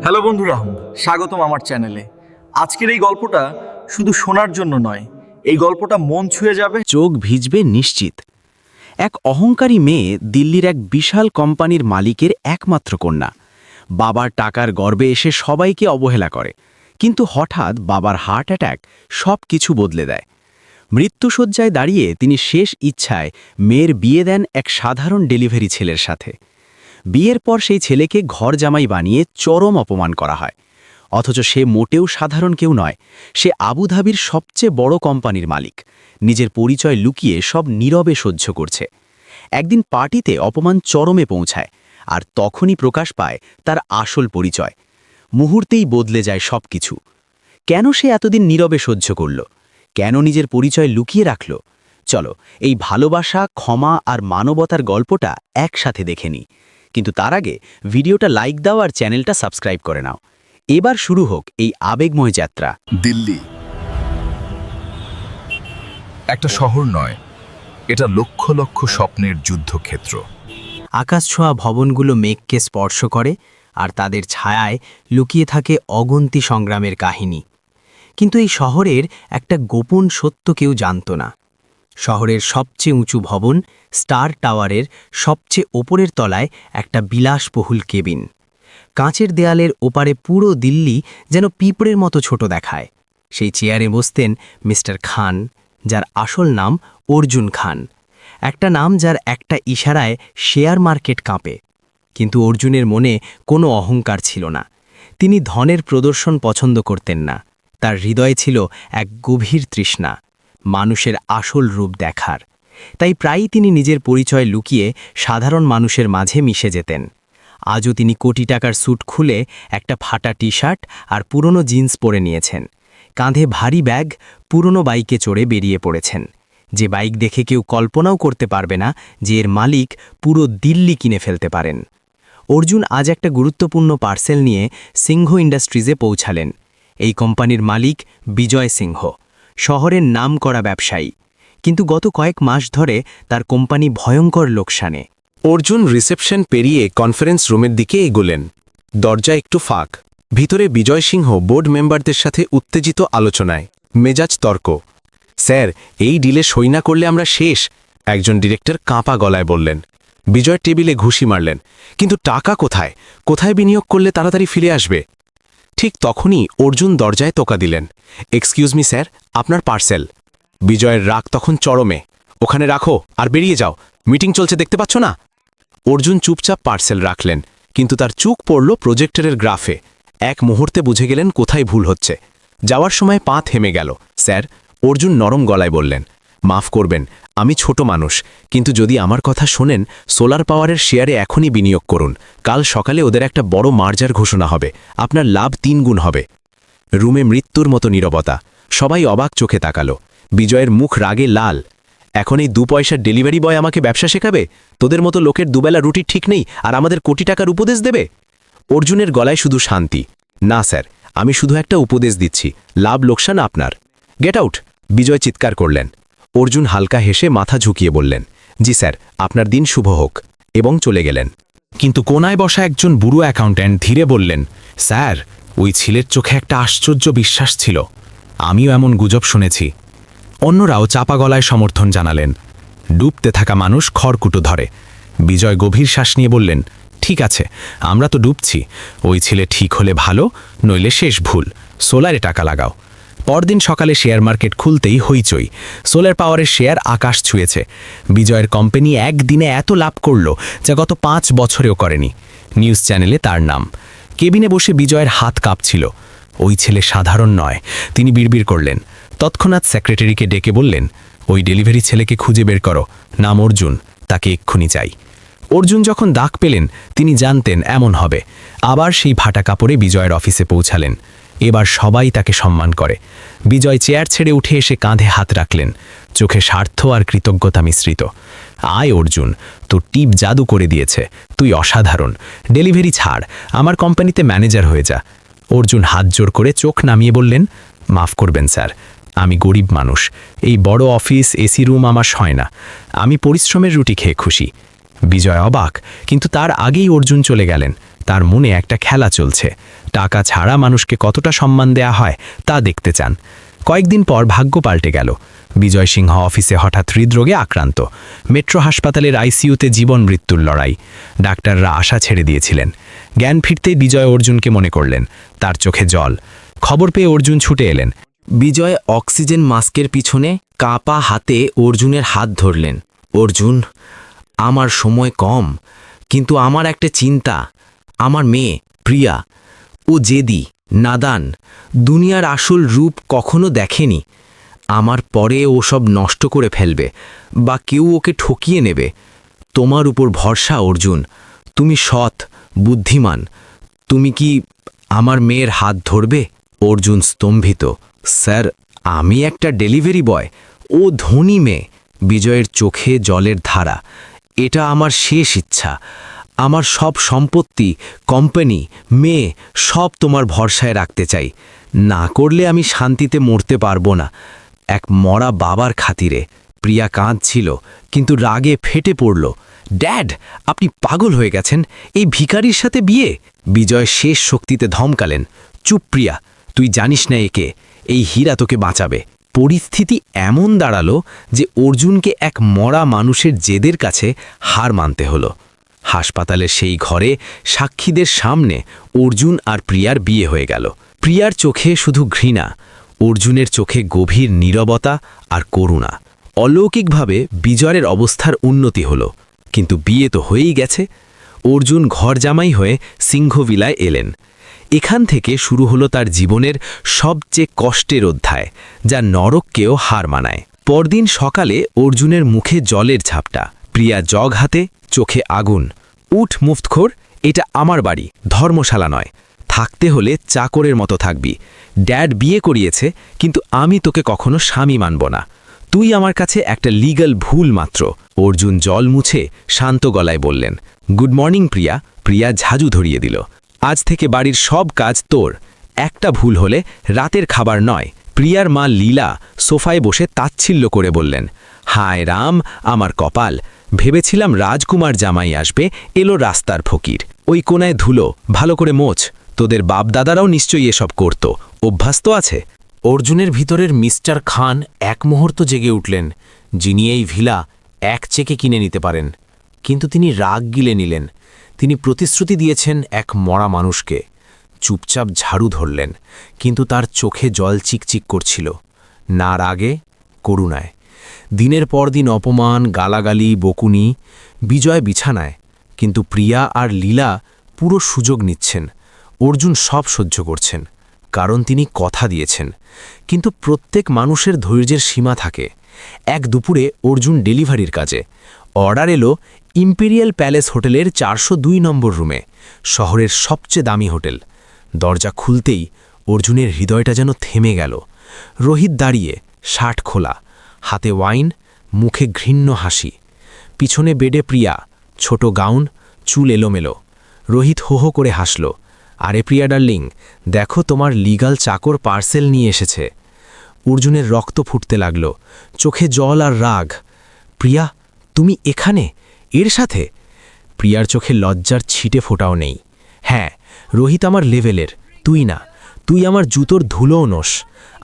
Hello বন্ধুরা, স্বাগতম আমার চ্যানেলে। আজকের এই গল্পটা শুধু শোনার জন্য নয়, এই গল্পটা মন ছুঁয়ে যাবে। চোখ ভিজবে নিশ্চিত। এক অহংকারী মেয়ে দিল্লির এক বিশাল কোম্পানির মালিকের একমাত্র কন্যা। বাবার টাকার গর্বে এসে সবাইকে অবহেলা করে, কিন্তু হঠাৎ বাবার হার্ট অ্যাটাক সব কিছু বদলে দেয়। মৃত্যুশয্যায় দাঁড়িয়ে তিনি শেষ ইচ্ছায় মেয়ের বিয়ে দেন এক সাধারণ ডেলিভারি ছেলের সাথে। বিয়ের পর সেই ছেলেকে ঘর জামাই বানিয়ে চরম অপমান করা হয়, অথচ সে মোটেও সাধারণ কেউ নয়। সে আবুধাবির সবচেয়ে বড় কোম্পানির মালিক। নিজের পরিচয় লুকিয়ে সব নীরবে সহ্য করছে। একদিন পার্টিতে অপমান চরমে পৌঁছায়, আর তখনই প্রকাশ পায় তার আসল পরিচয়। মুহূর্তেই বদলে যায় সব কিছু। কেন সে এতদিন নীরবে সহ্য করল? কেন নিজের পরিচয় লুকিয়ে রাখল? চলো এই ভালোবাসা, ক্ষমা আর মানবতার গল্পটা একসাথে দেখে নিই। কিন্তু তার আগে ভিডিওটা লাইক দাও আর চ্যানেলটা সাবস্ক্রাইব করে নাও। এবার শুরু হোক এই আবেগময় যাত্রা। দিল্লি একটা শহর নয়, এটা লক্ষ লক্ষ স্বপ্নের যুদ্ধক্ষেত্র। আকাশছোঁয়া ভবনগুলো মেঘকে স্পর্শ করে, আর তাদের ছায়ায় লুকিয়ে থাকে অগন্তি সংগ্রামের কাহিনী। কিন্তু এই শহরের একটা গোপন সত্য কেউ জানত না। শহরের সবচেয়ে উঁচু ভবন স্টার টাওয়ারের সবচেয়ে ওপরের তলায় একটা বিলাসবহুল কেবিন। কাঁচের দেয়ালের ওপারে পুরো দিল্লি যেন পিঁপড়ের মতো ছোট দেখায়। সেই চেয়ারে বসতেন মিস্টার খান, যার আসল নাম অর্জুন খান। একটা নাম যার একটা ইশারায় শেয়ার মার্কেট কাঁপে। কিন্তু অর্জুনের মনে কোনো অহংকার ছিল না। তিনি ধনের প্রদর্শন পছন্দ করতেন না। তার হৃদয়ে ছিল এক গভীর তৃষ্ণা, মানুষের আসল রূপ দেখার। তাই প্রায়ই তিনি নিজের পরিচয় লুকিয়ে সাধারণ মানুষের মাঝে মিশে যেতেন। আজও তিনি কোটি টাকার স্যুট খুলে একটা ফাটা টি শার্ট আর পুরনো জিন্স পরে নিয়েছেন। কাঁধে ভারী ব্যাগ, পুরনো বাইকে চড়ে বেরিয়ে পড়েছেন। যে বাইক দেখে কেউ কল্পনাও করতে পারবে না যে এর মালিক পুরো দিল্লি কিনে ফেলতে পারেন। অর্জুন আজ একটা গুরুত্বপূর্ণ পার্সেল নিয়ে সিংহ ইন্ডাস্ট্রিজে পৌঁছালেন। এই কোম্পানির মালিক বিজয় সিংহ, শহরের নামকরা ব্যবসায়ী। কিন্তু গত কয়েক মাস ধরে তার কোম্পানি ভয়ঙ্কর লোকসানে। অর্জুন রিসেপশন পেরিয়ে কনফারেন্স রুমের দিকে এগোলেন। দরজা একটু ফাঁক। ভিতরে বিজয় সিংহ বোর্ড মেম্বারদের সাথে উত্তেজিত আলোচনায়। মেজাজ তর্ক। স্যার, এই ডিলে সই না করলে আমরা শেষ, একজন ডিরেক্টর কাঁপা গলায় বললেন। বিজয় টেবিলে ঘুষি মারলেন। কিন্তু টাকা কোথায়? কোথায় বিনিয়োগ করলে তাড়াতাড়ি ফিরে আসবে? ঠিক তখনই অর্জুন দরজায় টোকা দিলেন। এক্সকিউজ মি স্যার, আপনার পার্সেল। বিজয়ের রাগ তখন চরমে। ওখানে রাখো আর বেরিয়ে যাও, মিটিং চলছে দেখতে পাচ্ছ না? অর্জুন চুপচাপ পার্সেল রাখলেন, কিন্তু তার চোখ পড়ল প্রজেক্টরের গ্রাফে। এক মুহূর্তে বুঝে গেলেন কোথায় ভুল হচ্ছে। যাওয়ার সময় পা থেমে গেল। স্যার, অর্জুন নরম গলায় বললেন, মাফ করবেন, আমি ছোট মানুষ, কিন্তু যদি আমার কথা শোনেন, সোলার পাওয়ারের শেয়ারে এখনই বিনিয়োগ করুন। কাল সকালে ওদের একটা বড় মার্জার ঘোষণা হবে, আপনার লাভ 3 গুণ হবে। রুমে মৃত্যুর মতো নীরবতা। সবাই অবাক চোখে তাকালো। বিজয়ের মুখ রাগে লাল। এখন এই 2 পয়সার ডেলিভারি বয় আমাকে ব্যবসা শেখাবে? তোদের মতো লোকের দুবেলা রুটি ঠিক নেই আর আমাদের কোটি টাকার উপদেশ দেবে? অর্জুনের গলায় শুধু শান্তি। না স্যার, আমি শুধু একটা উপদেশ দিচ্ছি, লাভ লোকসান আপনার। গেট আউট, বিজয় চিৎকার করলেন। অর্জুন হালকা হেসে মাথা ঝুঁকিয়ে বললেন, জি স্যার, আপনার দিন শুভ হোক, এবং চলে গেলেন। কিন্তু কোনায় বসা একজন বুড়ো অ্যাকাউন্ট্যান্ট ধীরে বললেন, স্যার, ওই ছেলের চোখে একটা আশ্চর্য বিশ্বাস ছিল। আমিও এমন গুজব শুনেছি। অন্যরাও চাপা গলায় সমর্থন জানালেন। ডুবতে থাকা মানুষ খড়কুটো ধরে। বিজয় গভীর শ্বাস নিয়ে বললেন, ঠিক আছে, আমরা তো ডুবছি। ওই ছেলে ঠিক হলে ভালো, নইলে শেষ ভুল। সোলারে টাকা লাগাও। পরদিন সকালে শেয়ার মার্কেট খুলতেই হইচই। সোলার পাওয়ারের শেয়ার আকাশ ছুঁয়েছে। বিজয়ের কোম্পানি একদিনে এত লাভ করল যা গত 5 বছরেও করেনি। নিউজ চ্যানেলে তার নাম। কেবিনে বসে বিজয়ের হাত কাঁপছিল। ওই ছেলে সাধারণ নয়, তিনি বিড়বিড় করলেন। তৎক্ষণাৎ সেক্রেটারিকে ডেকে বললেন, ওই ডেলিভারি ছেলেকে খুঁজে বের করো, নাম অর্জুন, তাকে এক্ষুনি চাই। অর্জুন যখন ডাক পেলেন, তিনি জানতেন এমন হবে। আবার সেই ভাটা কাপড়ে বিজয়ের অফিসে পৌঁছালেন। এবার সবাই তাকে সম্মান করে। বিজয় চেয়ার ছেড়ে উঠে এসে কাঁধে হাত রাখলেন, চোখে স্বার্থ আর কৃতজ্ঞতা মিশ্রিত। আয় অর্জুন, তোর টিপ জাদু করে দিয়েছে, তুই অসাধারণ। ডেলিভারি ছাড়, আমার কোম্পানিতে ম্যানেজার হয়ে যা। অর্জুন হাত জোর করে চোখ নামিয়ে বললেন, মাফ করবেন স্যার, আমি গরিব মানুষ। এই বড় অফিস, এসি রুম আমার হয় না। আমি পরিশ্রমের রুটি খেয়ে খুশি। বিজয় অবাক, কিন্তু তার আগেই অর্জুন চলে গেলেন। তার মনে একটা খেলা চলছে, টাকা ছাড়া মানুষকে কতটা সম্মান দেয়া হয় তা দেখতে চান। কয়েকদিন পর ভাগ্য পাল্টে গেল। বিজয় সিংহ অফিসে হঠাৎ হৃদরোগে আক্রান্ত। মেট্রো হাসপাতালের আইসিইউতে জীবন মৃত্যুর লড়াই। ডাক্তাররা আশা ছেড়ে দিয়েছিলেন। জ্ঞান ফিরতেই বিজয় অর্জুনকে মনে করলেন। তার চোখে জল। খবর পেয়ে অর্জুন ছুটে এলেন। বিজয় অক্সিজেন মাস্কের পিছনে কাঁপা হাতে অর্জুনের হাত ধরলেন। অর্জুন, আমার সময় কম, কিন্তু আমার একটা চিন্তা। আমার মেয়ে প্রিয়া, ও জেদি, নাদান, দুনিয়ার আসল রূপ কখনো দেখেনি। আমার পরে ও সব নষ্ট করে ফেলবে বা কেউ ওকে ঠকিয়ে নেবে। তোমার উপর ভরসা অর্জুন, তুমি সৎ, বুদ্ধিমান। তুমি কি আমার মেয়ের হাত ধরবে? অর্জুন স্তম্ভিত। স্যার, আমি একটা ডেলিভারি বয়, ও ধনী মেয়ে। বিজয়ের চোখে জলের ধারা। এটা আমার শেষ ইচ্ছা। আমার সব সম্পত্তি, কোম্পানি, মেয়ে সব তোমার ভরসায় রাখতে চাই। না করলে আমি শান্তিতে মরতে পারবো না। এক মরা বাবার খাতিরে। প্রিয়া কাঁদছিল, কিন্তু রাগে ফেটে পড়ল। ড্যাড, আপনি পাগল হয়ে গেছেন? এই ভিখারির সাথে বিয়ে? বিজয় শেষ শক্তিতে ধমকালেন। চুপ প্রিয়া, তুই জানিস না একে। এই হীরা তোকে বাঁচাবে। পরিস্থিতি এমন দাঁড়ালো যে অর্জুনকে এক মরা মানুষের জেদের কাছে হার মানতে হলো। হাসপাতালের সেই ঘরে সাক্ষীদের সামনে অর্জুন আর প্রিয়ার বিয়ে হয়ে গেল। প্রিয়ার চোখে শুধু ঘৃণা, অর্জুনের চোখে গভীর নীরবতা আর করুণা। অলৌকিকভাবে বিজয়ের অবস্থার উন্নতি হলো, কিন্তু বিয়ে তো হয়েই গেছে। অর্জুন ঘর জামাই হয়ে সিংহভিলায় এলেন। এখান থেকে শুরু হলো তার জীবনের সবচেয়ে কষ্টের অধ্যায়, যা নরককেও হার মানায়। পরদিন সকালে অর্জুনের মুখে জলের ঝাপটা, প্রিয়া জগ হাতে, চোখে আগুন। উঠ মুফতখোর, এটা আমার বাড়ি, ধর্মশালা নয়। থাকতে হলে চাকরের মতো থাকবি। ড্যাড বিয়ে করিয়েছে, কিন্তু আমি তোকে কখনো স্বামী মানব না। তুই আমার কাছে একটা লিগ্যাল ভুল মাত্র। অর্জুন জল মুছে শান্ত গলায় বললেন, গুড মর্নিং প্রিয়া। প্রিয়া ঝাঁঝু ধরিয়ে দিল। আজ থেকে বাড়ির সব কাজ তোর। একটা ভুল হলে রাতের খাবার নয়। প্রিয়ার মা লীলা সোফায় বসে তাচ্ছিল্য করে বললেন, হায় রাম, আমার কপাল। ভেবেছিলাম রাজকুমার জামাই আসবে, এলো রাস্তার ফকির। ওই কোনায় ধুলো, ভালো করে মোছ। তোদের বাপদাদারাও নিশ্চয়ই এসব করত, অভ্যাস তো আছে। অর্জুনের ভিতরের মিস্টার খান এক মুহূর্ত জেগে উঠলেন, যিনি এই ভিলা এক চেকে কিনে নিতে পারেন। কিন্তু তিনি রাগ গিলে নিলেন। তিনি প্রতিশ্রুতি দিয়েছেন এক মরা মানুষকে। চুপচাপ ঝাড়ু ধরলেন, কিন্তু তার চোখে জল চিকচিক করছিল। না রাগে, করুণায়। দিনের পর দিন অপমান, গালাগালি, বকুনি। বিজয় বিছানায়, কিন্তু প্রিয়া আর লীলা পুরো সুযোগ নিচ্ছেন। অর্জুন সব সহ্য করছেন, কারণ তিনি কথা দিয়েছেন। কিন্তু প্রত্যেক মানুষের ধৈর্যের সীমা থাকে। এক দুপুরে অর্জুন ডেলিভারির কাজে। অর্ডার এলো ইম্পেরিয়াল প্যালেস হোটেলের 402 নম্বর রুমে, শহরের সবচেয়ে দামি হোটেল। দরজা খুলতেই অর্জুনের হৃদয়টা যেন থেমে গেল। রোহিত দাঁড়িয়ে, শার্ট খোলা, হাতে ওয়াইন, মুখে ঘৃণ্য হাসি। পিছনে বেডে প্রিয়া, ছোট গাউন, চুল এলোমেলো। রোহিত হো হো করে হাসল। আরে প্রিয়া ডার্লিং, দেখো তোমার লিগাল চাকর পার্সেল নিয়ে এসেছে। অর্জুনের রক্ত ফুটতে লাগল, চোখে জল আর রাগ। প্রিয়া, তুমি এখানে এর সাথে? প্রিয়ার চোখে লজ্জার ছিটে ফোটাও নেই। হ্যাঁ, রোহিত আমার লেভেলের, তুই না। তুই আমার জুতোর ধুলোও নোস।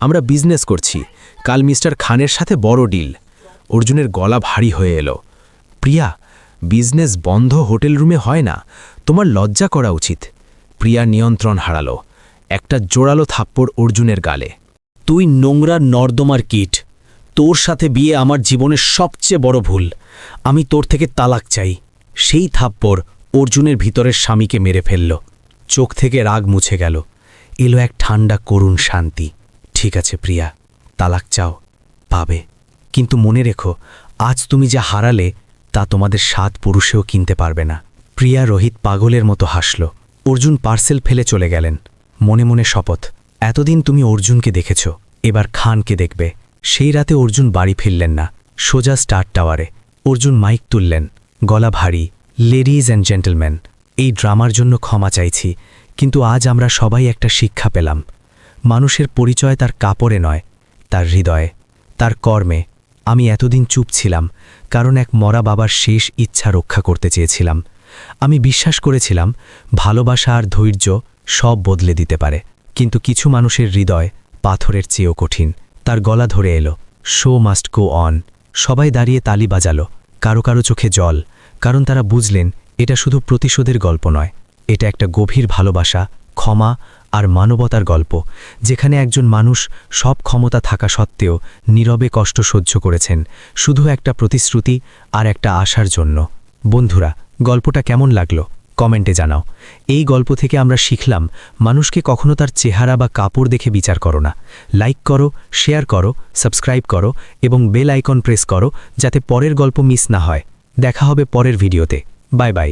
আমরা বিজনেস করছি, কাল মিস্টার খানের সাথে বড় ডিল। অর্জুনের গলা ভারী হয়ে এলো। প্রিয়া, বিজনেস বন্ধ হোটেল রুমে হয় না, তোমার লজ্জা করা উচিত। প্রিয়া নিয়ন্ত্রণ হারালো। একটা জোরালো থাপ্পড় অর্জুনের গালে। তুই নোংরা নর্দমার কীট। তোর সাথে বিয়ে আমার জীবনের সবচেয়ে বড় ভুল। আমি তোর থেকে তালাক চাই। সেই থাপ্পড় অর্জুনের ভিতরের স্বামীকে মেরে ফেলল। চোখ থেকে রাগ মুছে গেল। এলো এক ঠান্ডা করুণ শান্তি। ঠিক আছে প্রিয়া, তালাক চাও, পাবে। কিন্তু মনে রেখো, আজ তুমি যা হারালে তা তোমাদের 7 পুরুষেও কিনতে পারবে না। প্রিয়া রোহিত পাগলের মতো হাসল। অর্জুন পার্সেল ফেলে চলে গেলেন। মনে মনে শপথ, এতদিন তুমি অর্জুনকে দেখেছ, এবার খানকে দেখবে। সেই রাতে অর্জুন বাড়ি ফিরলেন না, সোজা স্টার টাওয়ারে। অর্জুন মাইক তুললেন, গলা ভারী। লেডিজ অ্যান্ড জেন্টলম্যান, এই ড্রামার জন্য ক্ষমা চাইছি, কিন্তু আজ আমরা সবাই একটা শিক্ষা পেলাম। মানুষের পরিচয় তার কাপড়ে নয়, তার হৃদয়ে, তার কর্মে। আমি এতদিন চুপ ছিলাম, কারণ এক মরা বাবার শেষ ইচ্ছা রক্ষা করতে চেয়েছিলাম। আমি বিশ্বাস করেছিলাম ভালোবাসা আর ধৈর্য সব বদলে দিতে পারে, কিন্তু কিছু মানুষের হৃদয় পাথরের চেয়েও কঠিন। তার গলা ধরে এলো, শো মাস্ট গো অন। সবাই দাঁড়িয়ে তালি বাজালো, কারো কারো চোখে জল, কারণ তারা বুঝলেন এটা শুধু প্রতিশোধের গল্প নয়, এটা একটা গভীর ভালোবাসা, ক্ষমা আর মানবতার গল্প, যেখানে একজন মানুষ সব ক্ষমতা থাকা সত্ত্বেও নীরবে কষ্ট সহ্য করেছেন, শুধু একটা প্রতিশ্রুতি আর একটা আশার জন্য। বন্ধুরা, গল্পটা কেমন লাগলো কমেন্টে জানাও। এই গল্প থেকে আমরা শিখলাম, মানুষকে কখনো তার চেহারা বা কাপড় দেখে বিচার করো না। লাইক করো, শেয়ার করো, সাবস্ক্রাইব করো এবং বেল আইকন প্রেস করো, যাতে পরের গল্প মিস না হয়। দেখা হবে পরের ভিডিওতে। Bye bye.